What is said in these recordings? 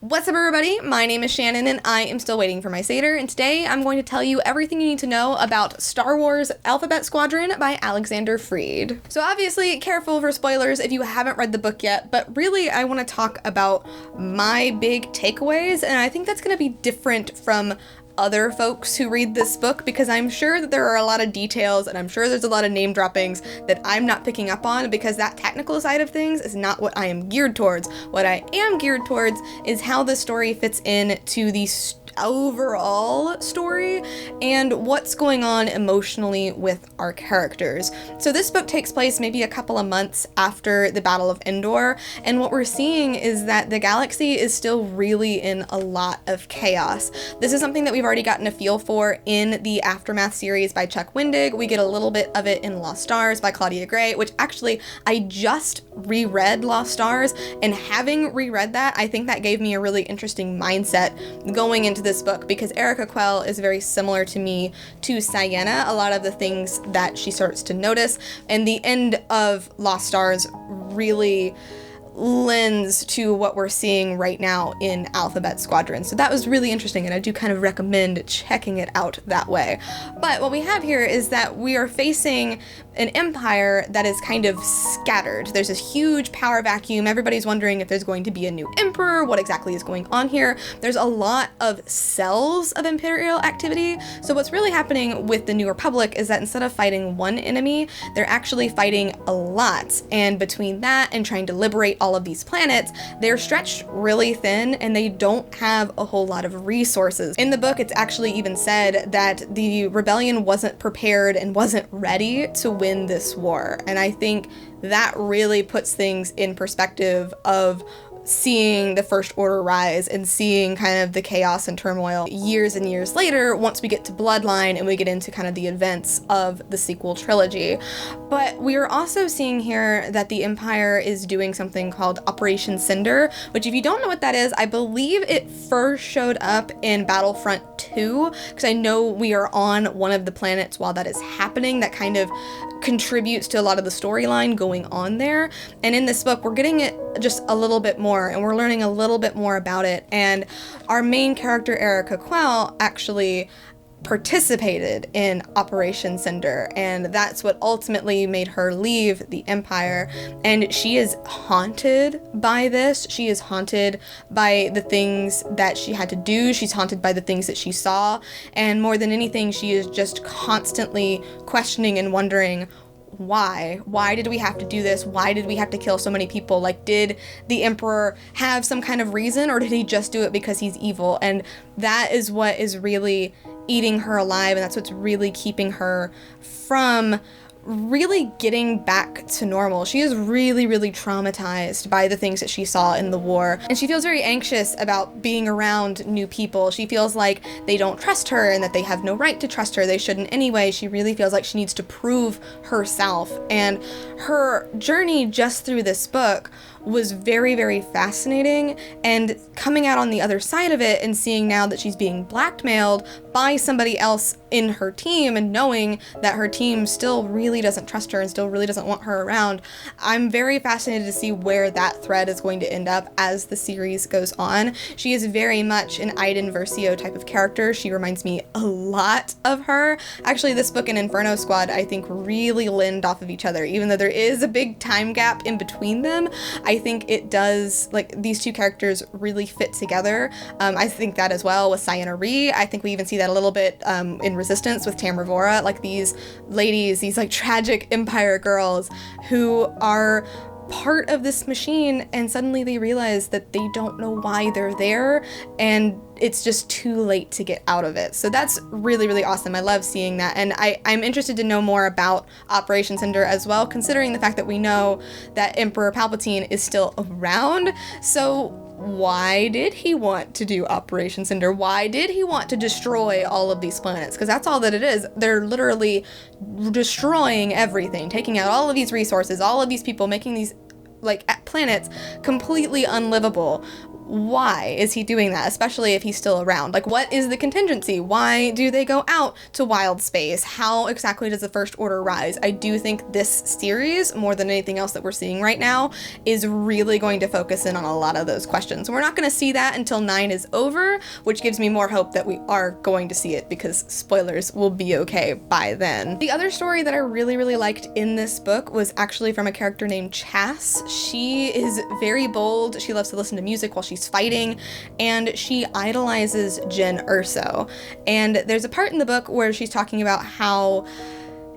What's up, everybody? My name is Shannon and I am still waiting for my Satyr, and today I'm going to tell you everything you need to know about Star Wars Alphabet Squadron by Alexander Freed. So obviously, careful for spoilers if you haven't read the book yet, but really I want to talk about my big takeaways, and I think that's going to be different from other folks who read this book, because I'm sure that there are a lot of details and I'm sure there's a lot of name droppings that I'm not picking up on, because that technical side of things is not what I am geared towards. What I am geared towards is how the story fits in to the overall story and what's going on emotionally with our characters. So this book takes place maybe a couple of months after the Battle of Endor, and what we're seeing is that the galaxy is still really in a lot of chaos. This is something that we've already gotten a feel for in the Aftermath series by Chuck Wendig. We get a little bit of it in Lost Stars by Claudia Gray, which actually I just reread Lost Stars, and having reread that, I think that gave me a really interesting mindset going into this book, because Erica Quell is very similar to me to Sienna, a lot of the things that she starts to notice, and the end of Lost Stars really lends to what we're seeing right now in Alphabet Squadron. So that was really interesting, and I do kind of recommend checking it out that way. But what we have here is that we are facing an empire that is kind of scattered. There's this huge power vacuum. Everybody's wondering if there's going to be a new emperor, what exactly is going on here. There's a lot of cells of imperial activity. So what's really happening with the New Republic is that instead of fighting one enemy, they're actually fighting a lot. And between that and trying to liberate all of these planets, they're stretched really thin and they don't have a whole lot of resources. In the book, it's actually even said that the rebellion wasn't prepared and wasn't ready to win this war. And I think that really puts things in perspective of seeing the First Order rise and seeing kind of the chaos and turmoil years and years later once we get to Bloodline and we get into kind of the events of the sequel trilogy. But we are also seeing here that the Empire is doing something called Operation Cinder, which, if you don't know what that is, I believe it first showed up in Battlefront 2, because I know we are on one of the planets while that is happening. That kind of contributes to a lot of the storyline going on there. And in this book, we're getting it just a little bit more, and we're learning a little bit more about it. And our main character, Erica Quell, actually participated in Operation Cinder, and that's what ultimately made her leave the Empire. And she is haunted by this. She is haunted by the things that she had to do. She's haunted by the things that she saw. And more than anything, she is just constantly questioning and wondering, why did we have to do this? Why did we have to kill so many people? Like, did the Emperor have some kind of reason, or did he just do it because he's evil? And that is what is really eating her alive, and that's what's really keeping her from really getting back to normal. She is really, really traumatized by the things that she saw in the war, and she feels very anxious about being around new people. She feels like they don't trust her and that they have no right to trust her. They shouldn't anyway. She really feels like she needs to prove herself, and her journey just through this book was very, very fascinating, and coming out on the other side of it and seeing now that she's being blackmailed by somebody else in her team, and knowing that her team still really doesn't trust her and still really doesn't want her around. I'm very fascinated to see where that thread is going to end up as the series goes on. She is very much an Iden Versio type of character. She reminds me a lot of her. Actually, this book and Inferno Squad, I think, really lend off of each other. Even though there is a big time gap in between them, I think it does, like, these two characters really fit together. I think that as well with Sienna Rhee. I think we even see that a little bit in Resistance with Tamra Vora, like these ladies, these like tragic Empire girls who are part of this machine, and suddenly they realize that they don't know why they're there, and it's just too late to get out of it. So that's really, really awesome. I love seeing that, and I'm interested to know more about Operation Cinder as well, considering the fact that we know that Emperor Palpatine is still around. So why did he want to do Operation Cinder? Why did he want to destroy all of these planets? Because that's all that it is. They're literally destroying everything, taking out all of these resources, all of these people, making these like planets completely unlivable. why is he doing that, especially if he's still around? Like, what is the contingency? Why do they go out to wild space? How exactly does the First Order rise? I do think this series, more than anything else that we're seeing right now, is really going to focus in on a lot of those questions. We're not going to see that until 9 is over, which gives me more hope that we are going to see it, because spoilers will be okay by then. The other story that I really, really liked in this book was actually from a character named Chas. She is very bold. She loves to listen to music while she's fighting, and she idolizes Jyn Erso. And there's a part in the book where she's talking about how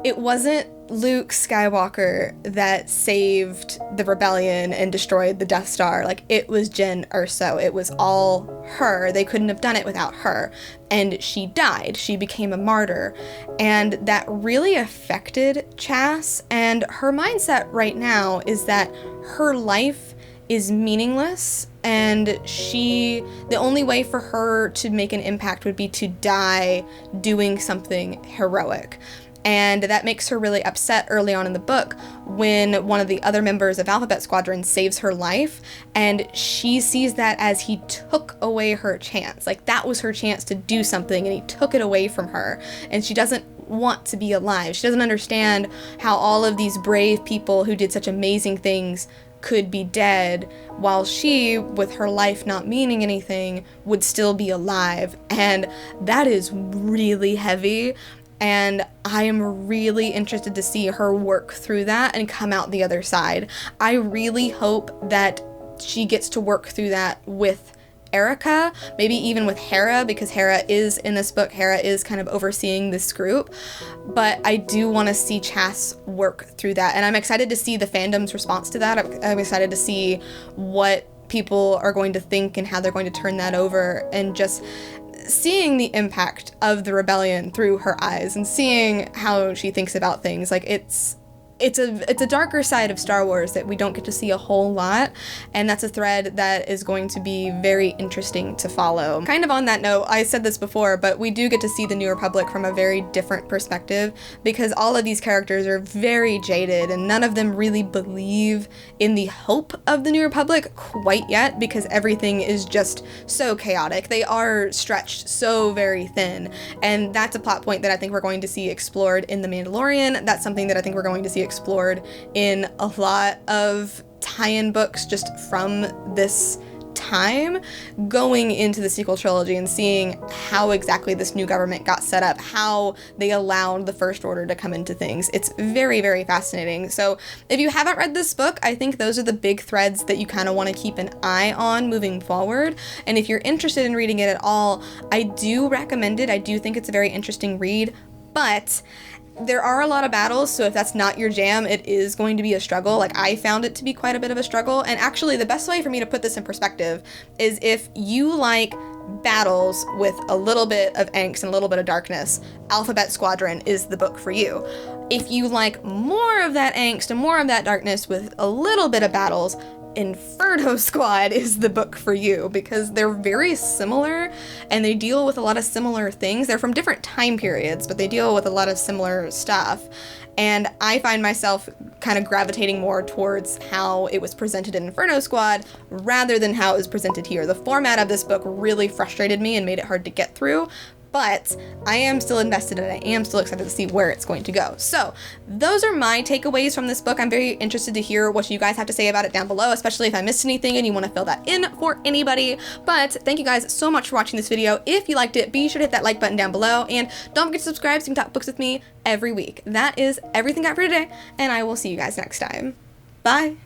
it wasn't Luke Skywalker that saved the rebellion and destroyed the Death Star. Like, it was Jyn Erso. It was all her. They couldn't have done it without her. And she died. She became a martyr. And that really affected Chas. And her mindset right now is that her life is meaningless, and the only way for her to make an impact would be to die doing something heroic. And that makes her really upset early on in the book when one of the other members of Alphabet Squadron saves her life, and she sees that as he took away her chance. Like, that was her chance to do something, and he took it away from her, and she doesn't want to be alive. She doesn't understand how all of these brave people who did such amazing things could be dead, while she, with her life not meaning anything, would still be alive. And that is really heavy, and I am really interested to see her work through that and come out the other side. I really hope that she gets to work through that with Erica, maybe even with Hera, because Hera is in this book. Hera is kind of overseeing this group, but I do want to see Chas work through that, and I'm excited to see the fandom's response to that. I'm excited to see what people are going to think and how they're going to turn that over, and just seeing the impact of the rebellion through her eyes and seeing how she thinks about things. Like, it's a darker side of Star Wars that we don't get to see a whole lot, and that's a thread that is going to be very interesting to follow. Kind of on that note, I said this before, but we do get to see the New Republic from a very different perspective, because all of these characters are very jaded, and none of them really believe in the hope of the New Republic quite yet, because everything is just so chaotic. They are stretched so very thin, and that's a plot point that I think we're going to see explored in The Mandalorian. That's something that I think we're going to see explored in a lot of tie-in books just from this time, going into the sequel trilogy and seeing how exactly this new government got set up, how they allowed the First Order to come into things. It's very, very fascinating. So if you haven't read this book, I think those are the big threads that you kind of want to keep an eye on moving forward. And if you're interested in reading it at all, I do recommend it. I do think it's a very interesting read, but there are a lot of battles, so if that's not your jam, it is going to be a struggle. Like, I found it to be quite a bit of a struggle, and actually the best way for me to put this in perspective is if you like battles with a little bit of angst and a little bit of darkness, Alphabet Squadron is the book for you. If you like more of that angst and more of that darkness with a little bit of battles, Inferno Squad is the book for you, because they're very similar and they deal with a lot of similar things. They're from different time periods, but they deal with a lot of similar stuff. And I find myself kind of gravitating more towards how it was presented in Inferno Squad rather than how it was presented here. The format of this book really frustrated me and made it hard to get through, but I am still invested and I am still excited to see where it's going to go. So those are my takeaways from this book. I'm very interested to hear what you guys have to say about it down below, especially if I missed anything and you want to fill that in for anybody. But thank you guys so much for watching this video. If you liked it, be sure to hit that like button down below, and don't forget to subscribe so you can talk books with me every week. That is everything I got for today, and I will see you guys next time. Bye!